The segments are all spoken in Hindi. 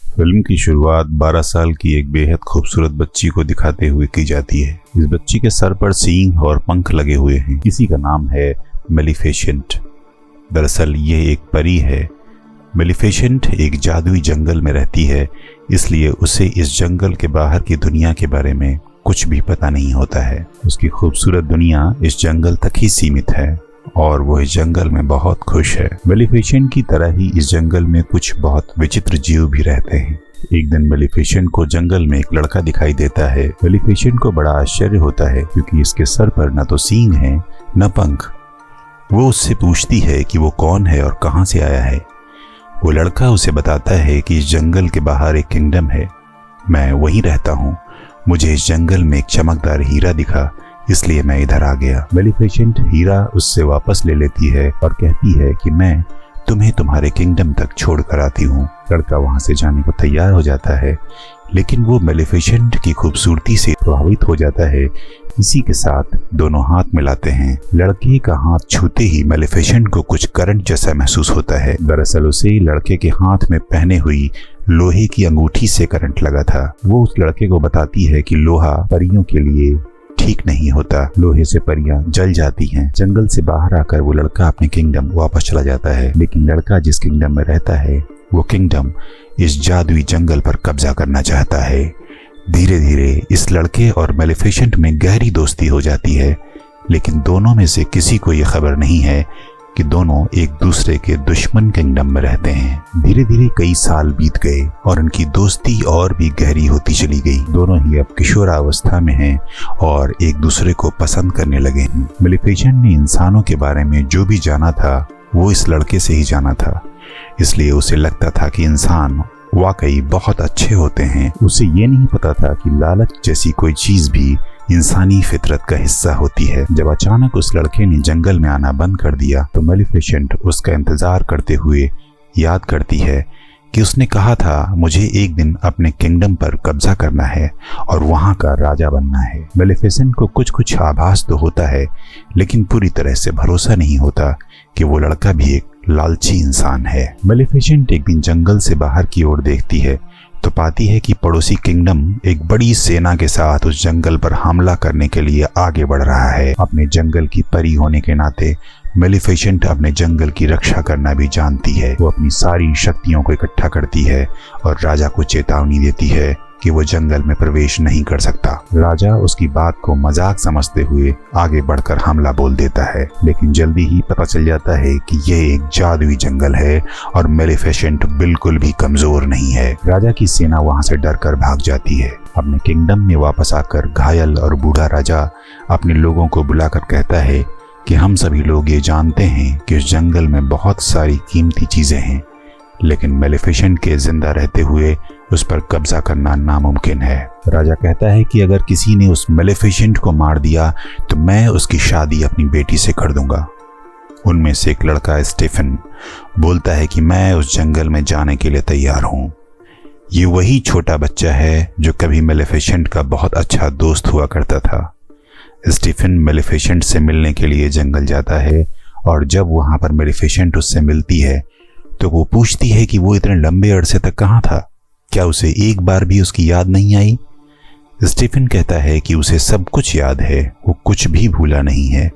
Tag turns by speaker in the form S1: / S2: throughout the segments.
S1: फिल्म की शुरुआत 12 साल की एक बेहद खूबसूरत बच्ची को दिखाते हुए की जाती है। इस बच्ची के सर पर सींग और पंख लगे हुए हैं। किसी का नाम है मेलिफिसेंट। दरअसल ये एक परी है। मेलिफिसेंट एक जादुई जंगल में रहती है, इसलिए उसे इस जंगल के बाहर की दुनिया के बारे में कुछ भी पता नहीं होता है। उसकी खूबसूरत दुनिया इस जंगल तक ही सीमित है और वो इस जंगल में बहुत खुश है। मेलिफिसेंट की तरह ही इस जंगल में कुछ बहुत विचित्र जीव भी रहते हैं। एक दिन मेलिफिसेंट को जंगल में एक लड़का दिखाई देता है। मेलिफिसेंट को बड़ा आश्चर्य होता है क्योंकि इसके सर पर न तो सींग है न पंख। वो उससे पूछती है कि वो कौन है और कहाँ से आया है। वो लड़का उसे बताता है कि इस जंगल के बाहर एक किंगडम है, मैं वहीं रहता हूँ। मुझे इस जंगल में एक चमकदार हीरा दिखा, इसलिए मैं इधर आ गया। मेलिफिसेंट हीरा उससे वापस ले लेती है और कहती है कि मैं तुम्हें तुम्हारे किंगडम तक छोड़ कर आती हूँ। लड़का वहाँ से जाने को तैयार हो जाता है, लेकिन वो मेलिफिसेंट की खूबसूरती से प्रभावित हो जाता है। इसी के साथ दोनों हाथ मिलाते हैं। लड़के का हाथ छूते ही मेलिफिसेंट को कुछ करंट जैसा महसूस होता है। दरअसल उसे लड़के के हाथ में पहने हुई लोहे की अंगूठी से करंट लगा था। वो उस लड़के को बताती है कि लोहा परियों के लिए ठीक नहीं होता, लोहे से परियां जल जाती हैं। जंगल से बाहर आकर वो लड़का अपने किंगडम वापस चला जाता है, लेकिन लड़का जिस किंगडम में रहता है वो किंगडम इस जादुई जंगल पर कब्जा करना चाहता है। धीरे धीरे इस लड़के और मेलिफिसेंट में गहरी दोस्ती हो जाती है, लेकिन दोनों में से किसी को ये खबर नहीं है कि दोनों एक दूसरे के दुश्मन किंगडम में रहते हैं। धीरे धीरे कई साल बीत गए और उनकी दोस्ती और भी गहरी होती चली गई। दोनों ही अब किशोरावस्था में हैं और एक दूसरे को पसंद करने लगे हैं। मेलिफिसेंट ने इंसानों के बारे में जो भी जाना था वो इस लड़के से ही जाना था, इसलिए उसे लगता था कि इंसान वाकई बहुत अच्छे होते हैं। उसे ये नहीं पता था कि लालच जैसी कोई चीज भी इंसानी फितरत का हिस्सा होती है। जब अचानक उस लड़के ने जंगल में आना बंद कर दिया तो मेलिफिसेंट उसका इंतजार करते हुए याद करती है कि उसने कहा था मुझे एक दिन अपने किंगडम पर कब्जा करना है और वहां का राजा बनना है। मेलिफिसेंट को कुछ आभास तो होता है, लेकिन पूरी तरह से भरोसा नहीं होता कि वो लड़का भी एक लालची इंसान है। मेलिफिसेंट एक दिन जंगल से बाहर की ओर देखती है तो पाती है कि पड़ोसी किंगडम एक बड़ी सेना के साथ उस जंगल पर हमला करने के लिए आगे बढ़ रहा है। अपने जंगल की परी होने के नाते मेलिफिसेंट अपने जंगल की रक्षा करना भी जानती है। वो अपनी सारी शक्तियों को इकट्ठा करती है और राजा को चेतावनी देती है कि वो जंगल में प्रवेश नहीं कर सकता। राजा उसकी बात को मजाक समझते हुए आगे बढ़कर हमला बोल देता है, लेकिन जल्दी ही पता चल जाता है कि यह एक जादुई जंगल है और मेलिफिसेंट बिल्कुल भी कमजोर नहीं है। राजा की सेना वहां से डरकर भाग जाती है। अपने किंगडम में वापस आकर घायल और बूढ़ा राजा अपने लोगों को बुलाकर कहता है कि हम सभी लोग ये जानते हैं कि उस जंगल में बहुत सारी कीमती चीजें हैं, लेकिन मेलिफिसेंट के जिंदा रहते हुए उस पर कब्जा करना नामुमकिन है। राजा कहता है कि अगर किसी ने उस मेलिफिसेंट को मार दिया तो मैं उसकी शादी अपनी बेटी से कर दूंगा। उनमें से एक लड़का स्टीफन बोलता है कि मैं उस जंगल में जाने के लिए तैयार हूँ। ये वही छोटा बच्चा है जो कभी मेलिफिसेंट का बहुत अच्छा दोस्त हुआ करता था। स्टीफन मेलिफिसेंट से मिलने के लिए जंगल जाता है और जब वहां पर मेलिफिसेंट उससे मिलती है तो वो पूछती है कि वो इतने लंबे अरसे तक कहाँ था, क्या उसे एक बार भी उसकी याद नहीं आई। स्टीफन कहता है कि उसे सब कुछ याद है, वो कुछ भी भूला नहीं है।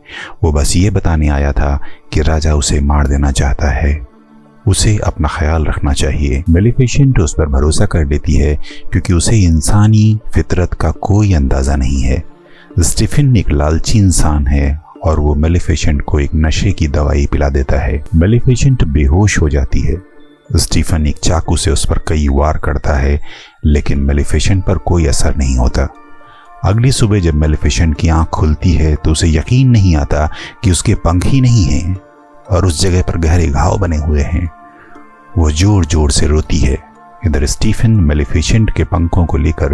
S1: वो बस ये बताने आया था कि राजा उसे मार देना चाहता है, उसे अपना ख्याल रखना चाहिए। मेलिफिसेंट उस पर भरोसा कर लेती है क्योंकि उसे इंसानी फितरत का कोई अंदाजा नहीं है। स्टीफन एक लालची इंसान है और वो मेलिफिसेंट को एक नशे की दवाई पिला देता है। मेलिफिसेंट बेहोश हो जाती है। स्टीफन एक चाकू से उस पर कई वार करता है, लेकिन मेलिफिसेंट पर कोई असर नहीं होता। अगली सुबह जब मेलिफिसेंट की आंख खुलती है तो उसे यकीन नहीं आता कि उसके पंख ही नहीं हैं और उस जगह पर गहरे घाव बने हुए हैं। वो जोर जोर से रोती है। इधर स्टीफन मेलिफिसेंट के पंखों को लेकर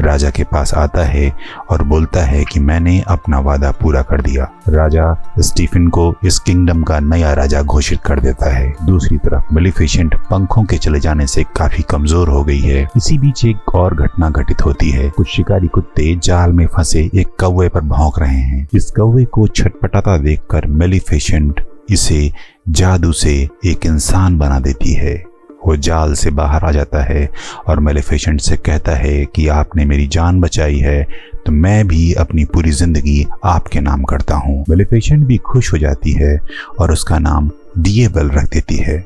S1: राजा के पास आता है और बोलता है कि मैंने अपना वादा पूरा कर दिया। राजा स्टीफन को इस किंगडम का नया राजा घोषित कर देता है। दूसरी तरफ मेलिफिसेंट पंखों के चले जाने से काफी कमजोर हो गई है। इसी बीच एक और घटना घटित होती है। कुछ शिकारी कुत्ते जाल में फंसे एक कौवे पर भौंक रहे हैं। इस कौवे को छटपटाता देखकर मेलिफिसेंट इसे जादू से एक इंसान बना देती है। वो जाल से बाहर आ जाता है और मेलिफिसेंट से कहता है कि आपने मेरी जान बचाई है तो मैं भी अपनी पूरी जिंदगी आपके नाम करता हूँ। मेलिफिसेंट भी खुश हो जाती है और उसका नाम डिएवल रख देती है।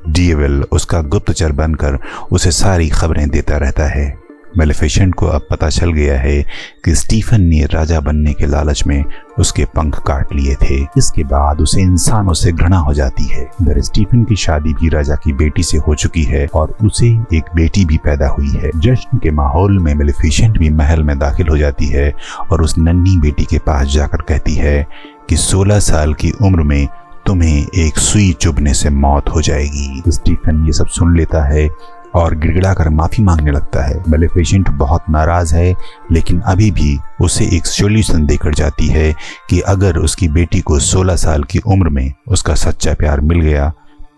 S1: डिएवल उसका गुप्तचर बनकर उसे सारी खबरें देता रहता है। मेलिफिसेंट को अब पता चल गया है कि स्टीफन ने राजा बनने के लालच में उसके पंख काट लिए थे। इसके बाद उसे इंसानों से घृणा हो जाती है। इधर स्टीफन की शादी भी राजा की बेटी से हो चुकी है और उसे एक बेटी भी पैदा हुई है। जश्न के माहौल में मेलिफिसेंट भी महल में दाखिल हो जाती है और उस नन्ही बेटी के पास जाकर कहती है कि 16 साल की उम्र में तुम्हें एक सुई चुभने से मौत हो जाएगी। स्टीफन ये सब सुन लेता है और गिड़गिड़ाकर माफी मांगने लगता है। मेलिफिसेंट बहुत नाराज है, लेकिन अभी भी उसे एक सॉल्यूशन देकर जाती है कि अगर उसकी बेटी को 16 साल की उम्र में उसका सच्चा प्यार मिल गया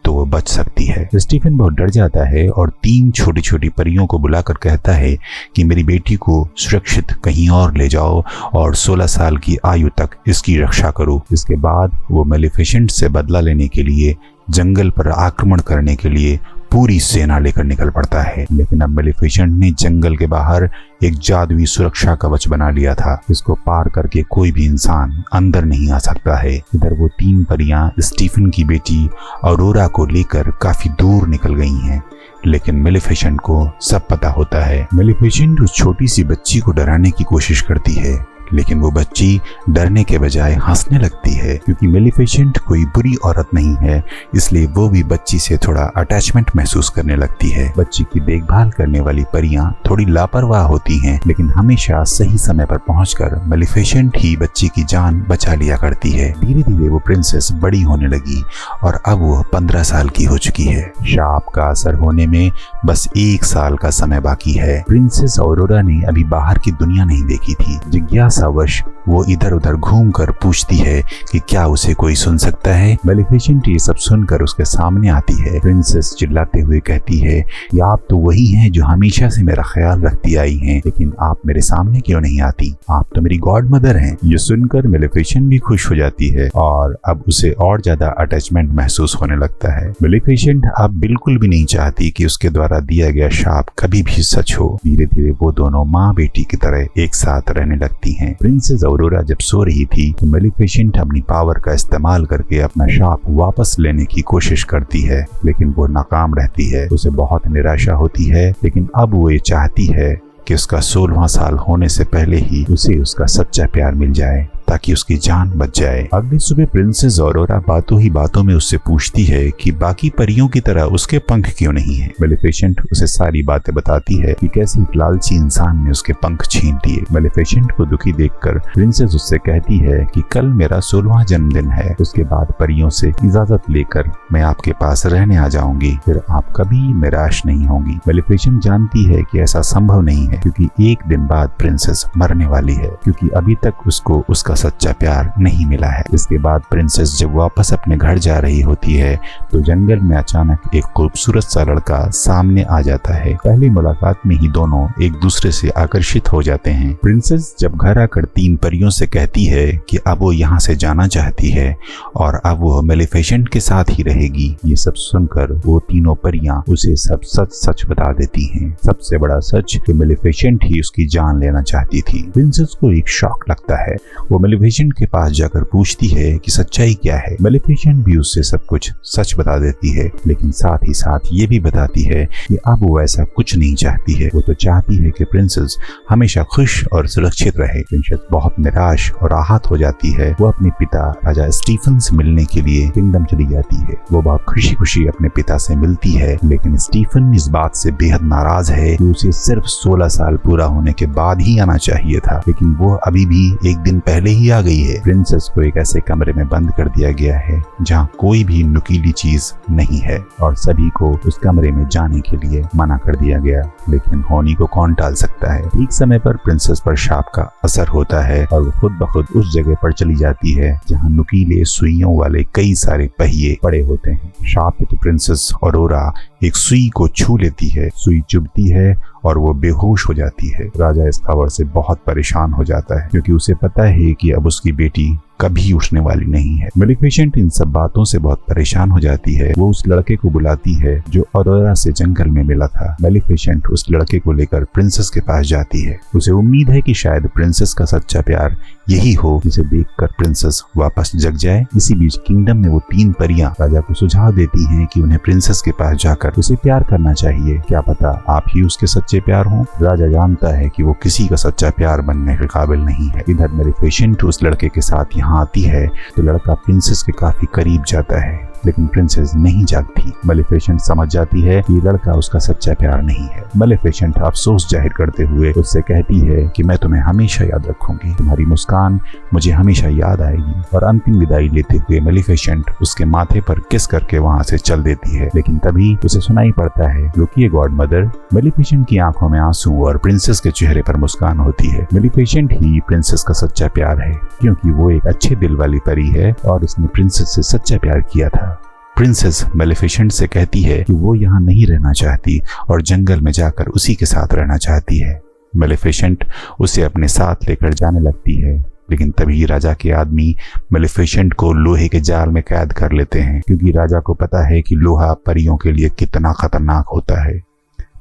S1: तो वो बच सकती है। स्टीफन बहुत डर जाता है और 3 छोटी छोटी परियों को बुलाकर कहता है कि मेरी बेटी को सुरक्षित कहीं और ले जाओ और 16 साल की आयु तक इसकी रक्षा करो। इसके बाद वो मेलिफिसेंट से बदला लेने के लिए जंगल पर आक्रमण करने के लिए पूरी सेना लेकर निकल पड़ता है। लेकिन अब मेलिफिसेंट ने जंगल के बाहर एक जादुई सुरक्षा कवच बना लिया था। इसको पार करके कोई भी इंसान अंदर नहीं आ सकता है। इधर वो 3 परियां स्टीफन की बेटी ऑरोरा को लेकर काफी दूर निकल गई हैं, लेकिन मेलिफिसेंट को सब पता होता है। मेलिफिसेंट उस छोटी सी बच्ची को डराने की कोशिश करती है, लेकिन वो बच्ची डरने के बजाय हंसने लगती है। क्योंकि मेलिफिसेंट कोई बुरी औरत नहीं है, इसलिए वो भी बच्ची से थोड़ा अटैचमेंट महसूस करने लगती है। बच्ची की देखभाल करने वाली परियां थोड़ी लापरवाह होती हैं, लेकिन हमेशा सही समय पर पहुंचकर मेलिफिसेंट ही बच्ची की जान बचा लिया करती है। धीरे धीरे वो प्रिंसेस बड़ी होने लगी और अब वो 15 साल की हो चुकी है। शाप का असर होने में बस 1 साल का समय बाकी है। प्रिंसेस ऑरोरा ने अभी बाहर की दुनिया नहीं देखी थी। जिज्ञासावश वो इधर उधर घूमकर पूछती है कि क्या उसे कोई सुन सकता है। मेलिफिसेंट ये सब सुनकर उसके सामने आती है। प्रिंसेस चिल्लाते हुए कहती है कि आप तो वही हैं जो हमेशा से मेरा ख्याल रखती आई हैं, लेकिन आप मेरे सामने क्यों नहीं आती? आप तो मेरी गॉड मदर हैं। ये सुनकर मेलिफिसेंट भी खुश हो जाती है और अब उसे और ज्यादा अटैचमेंट महसूस होने लगता है। मेलिफिसेंट अब बिल्कुल भी नहीं चाहती कि उसके द्वारा दिया गया शाप कभी भी सच हो। धीरे धीरे वो दोनों माँ बेटी की तरह एक साथ रहने लगती हैं। प्रिंसेस ऑरोरा जब सो रही थी तो मेलिफिसेंट अपनी पावर का इस्तेमाल करके अपना शाप वापस लेने की कोशिश करती है, लेकिन वो नाकाम रहती है। उसे बहुत निराशा होती है, लेकिन अब वो ये चाहती है कि उसका 16वां साल होने से पहले ही उसे उसका सच्चा प्यार मिल जाए ताकि उसकी जान बच जाए। अगली सुबह प्रिंसेस ऑरोरा बातों ही बातों में उससे पूछती है कि बाकी परियों की तरह उसके पंख क्यों नहीं है। मेलिफिसेंट उसे सारी बातें बताती है कि कैसे एक लालची इंसान ने उसके पंख छीन लिए। मेलिफिसेंट को दुखी देखकर प्रिंसेस उससे कहती है कि कल मेरा 16वां जन्मदिन है, उसके बाद परियों से इजाजत लेकर मैं आपके पास रहने आ जाऊंगी, फिर आप कभी निराश नहीं होंगी। मेलिफिसेंट जानती है कि ऐसा संभव नहीं है, क्योंकि एक दिन बाद प्रिंसेस मरने वाली है, क्योंकि अभी तक उसको उसका सच्चा प्यार नहीं मिला है। इसके बाद प्रिंसेस जब वापस अपने घर जा रही होती है तो जंगल में अचानक एक खूबसूरत सा लड़का सामने आ जाता है। पहली मुलाकात में ही दोनों एक दूसरे से आकर्षित हो जाते हैं। प्रिंसेस जब घर आकर 3 परियों से कहती है कि अब वो यहाँ से जाना चाहती है और अब वो मेलिफिसेंट के साथ ही रहेगी। ये सब सुनकर वो तीनों परियां उसे सब सच सच बता देती हैं। सबसे बड़ा सच कि मेलिफिसेंट ही उसकी जान लेना चाहती थी। प्रिंसेस को एक शॉक लगता है। वो मेलिफिसेंट के पास जाकर पूछती है कि सच्चाई क्या है। मेलिफिसेंट भी उससे सब कुछ सच बता देती है, लेकिन साथ ही साथ ये भी बताती है कि अब वो ऐसा कुछ नहीं चाहती है। वो तो चाहती है कि प्रिंसेस हमेशा खुश और सुरक्षित रहे। प्रिंसेस बहुत निराश और आहत हो जाती है। वो अपने पिता राजा स्टीफन से मिलने के लिए किंगडम चली जाती है। वो बहुत खुशी खुशी अपने पिता से मिलती है, लेकिन स्टीफन इस बात से बेहद नाराज है कि उसे सिर्फ 16 साल पूरा होने के बाद ही आना चाहिए था, लेकिन वो अभी भी एक दिन पहले ही आ गई है। प्रिंसेस को एक ऐसे कमरे में बंद कर दिया गया है जहाँ कोई भी नुकीली चीज नहीं है और सभी को उस कमरे में जाने के लिए मना कर दिया गया, लेकिन होनी को कौन टाल सकता है। ठीक समय पर प्रिंसेस पर शाप का असर होता है और वो खुद ब खुद उस जगह पर चली जाती है जहाँ नुकीले सुइयों वाले कई सारे पहिए पड़े होते हैं। शाप में तो प्रिंसेस ऑरोरा एक सुई को छू लेती है, सुई चुभती है और वो बेहोश हो जाती है। राजा इस खबर से बहुत परेशान हो जाता है, क्योंकि उसे पता है कि अब उसकी बेटी कभी उठने वाली नहीं है। मेलिफिसेंट इन सब बातों से बहुत परेशान हो जाती है। वो उस लड़के को बुलाती है जो ऑरोरा से जंगल में मिला था। मेलिफिसेंट उस लड़के को लेकर प्रिंसेस के पास जाती है। उसे उम्मीद है कि शायद प्रिंसेस का सच्चा प्यार यही हो, जिसे देखकर प्रिंसेस वापस जग जाए। इसी बीच किंगडम में वो 3 परियां राजा को सुझाव देती हैं कि उन्हें प्रिंसेस के पास जाकर उसे प्यार करना चाहिए। क्या पता आप ही उसके सच्चे प्यार हों। राजा जानता है कि वो किसी का सच्चा प्यार बनने के काबिल नहीं है। इधर मेलिफिसेंट उस लड़के के साथ यहाँ आती है तो लड़का प्रिंसेस के काफी करीब जाता है, लेकिन प्रिंसेस नहीं जागती। मेलिफिसेंट समझ जाती है कि लड़का उसका सच्चा प्यार नहीं है। मेलिफिसेंट अफसोस जाहिर करते हुए उससे कहती है कि मैं तुम्हें हमेशा याद रखूंगी, तुम्हारी मुस्कान मुझे हमेशा याद आएगी। और अंतिम विदाई लेते हुए मेलिफिसेंट उसके माथे पर किस करके वहां से चल देती है। लेकिन तभी उसे सुनाई पड़ता है, रुकिए गॉड मदर। मेलिफिसेंट की आंखों में आंसू और प्रिंसेस के चेहरे पर मुस्कान होती है। मेलिफिसेंट ही प्रिंसेस का सच्चा प्यार है, क्योंकि वो एक अच्छे दिल वाली परी है और उसने प्रिंसेस से सच्चा प्यार किया था। प्रिंसेस मेलिफिसेंट से कहती है कि वो यहाँ नहीं रहना चाहती और जंगल में जाकर उसी के साथ रहना चाहती है। मेलिफिसेंट उसे अपने साथ लेकर जाने लगती है, लेकिन तभी राजा के आदमी मेलिफिसेंट को लोहे के जाल में कैद कर लेते हैं, क्योंकि राजा को पता है कि लोहा परियों के लिए कितना खतरनाक होता है।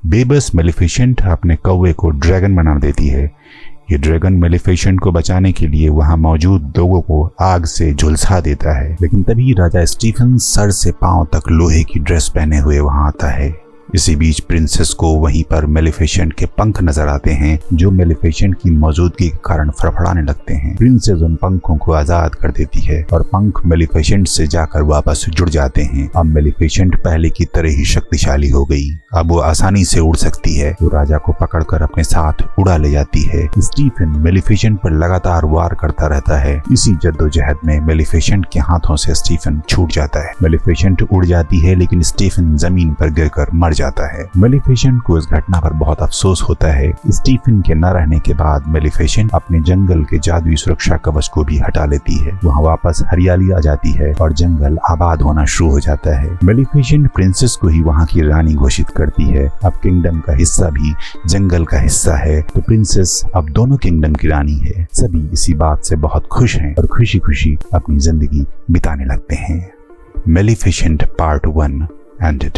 S1: बेबस मेलिफिसेंट अपने कौवे को ड्रैगन बना देती है। ये ड्रैगन मेलिफिसेंट को बचाने के लिए वहां मौजूद लोगों को आग से झुलसा देता है। लेकिन तभी राजा स्टीफन सर से पांव तक लोहे की ड्रेस पहने हुए वहां आता है। इसी बीच प्रिंसेस को वहीं पर मेलिफिसेंट के पंख नजर आते हैं, जो मेलिफिसेंट की मौजूदगी के कारण फड़फड़ाने लगते हैं। प्रिंसेस उन पंखों को आजाद कर देती है और पंख मेलिफिसेंट से जाकर वापस जुड़ जाते हैं। अब मेलिफिसेंट पहले की तरह ही शक्तिशाली हो गई। अब वो आसानी से उड़ सकती है। वो राजा को पकड़कर अपने साथ उड़ा ले जाती है। स्टीफन मेलिफिसेंट पर लगातार वार करता रहता है। इसी जद्दोजहद में मेलिफिसेंट के हाथों से स्टीफन छूट जाता है। मेलिफिसेंट उड़ जाती है, लेकिन स्टीफन जमीन पर गिरकर मर जाता है। मेलिफिसेंट को इस घटना पर बहुत अफसोस होता है। स्टीफन के न रहने के बाद मेलिफिसेंट अपने जंगल के जादुई सुरक्षा कवच को भी हटा लेती है। वहाँ वापस हरियाली आ जाती है और जंगल आबाद होना शुरू हो जाता है। मेलिफिसेंट प्रिंसेस को ही वहाँ की रानी घोषित करती है। अब किंगडम का हिस्सा भी जंगल का हिस्सा है, तो प्रिंसेस अब दोनों किंगडम की रानी है। सभी इसी बात से बहुत खुश हैं और खुशी खुशी अपनी जिंदगी बिताने लगते हैं। मेलिफिसेंट पार्ट 1 एंडेड।